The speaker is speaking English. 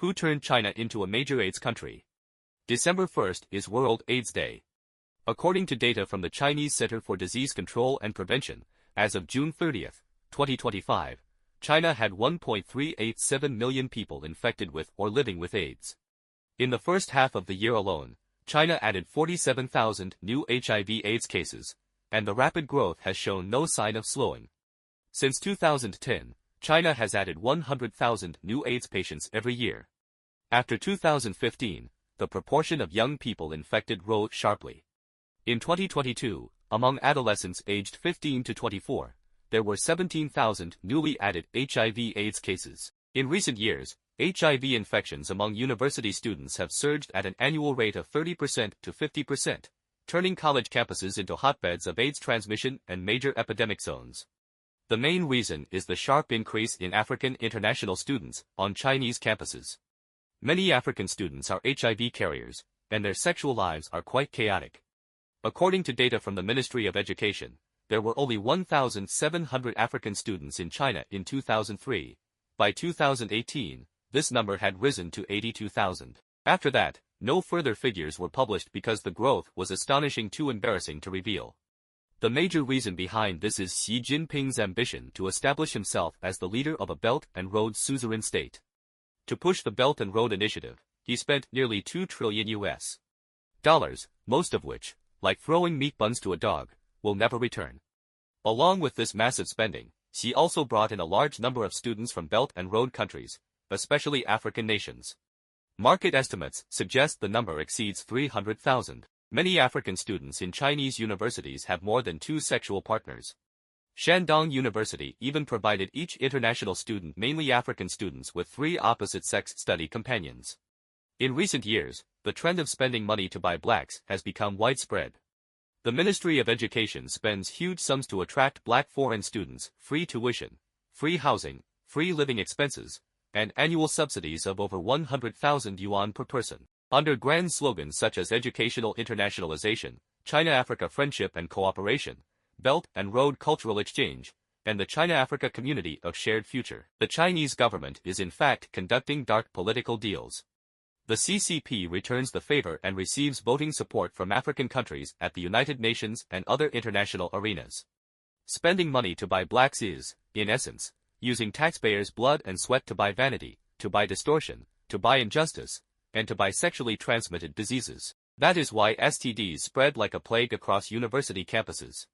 Who turned China into a major AIDS country? December 1st is World AIDS Day. According to data from the Chinese Center for Disease Control and Prevention, as of June 30, 2025, China had 1.387 million people infected with or living with AIDS. In the first half of the year alone, China added 47,000 new HIV/AIDS cases, and the rapid growth has shown no sign of slowing. Since 2010, China has added 100,000 new AIDS patients every year. After 2015, the proportion of young people infected rose sharply. In 2022, among adolescents aged 15 to 24, there were 17,000 newly added HIV/AIDS cases. In recent years, HIV infections among university students have surged at an annual rate of 30% to 50%, turning college campuses into hotbeds of AIDS transmission and major epidemic zones. The main reason is the sharp increase in African international students on Chinese campuses. Many African students are HIV carriers, and their sexual lives are quite chaotic. According to data from the Ministry of Education, there were only 1,700 African students in China in 2003. By 2018, this number had risen to 82,000. After that, no further figures were published because the growth was astonishing, too embarrassing to reveal. The major reason behind this is Xi Jinping's ambition to establish himself as the leader of a Belt and Road suzerain state. To push the Belt and Road Initiative, he spent nearly $2 trillion US, most of which, like throwing meat buns to a dog, will never return. Along with this massive spending, Xi also brought in a large number of students from Belt and Road countries, especially African nations. Market estimates suggest the number exceeds 300,000. Many African students in Chinese universities have more than 2 sexual partners. Shandong University even provided each international student, mainly African students, with 3 opposite-sex study companions. In recent years, the trend of spending money to buy blacks has become widespread. The Ministry of Education spends huge sums to attract black foreign students, free tuition, free housing, free living expenses, and annual subsidies of over 100,000 yuan per person. Under grand slogans such as educational internationalization, China-Africa friendship and cooperation, Belt and Road cultural exchange, and the China-Africa community of shared future, the Chinese government is in fact conducting dark political deals. The CCP returns the favor and receives voting support from African countries at the United Nations and other international arenas. Spending money to buy blacks is, in essence, using taxpayers' blood and sweat to buy vanity, to buy distortion, to buy injustice, and to buy sexually transmitted diseases. That is why STDs spread like a plague across university campuses.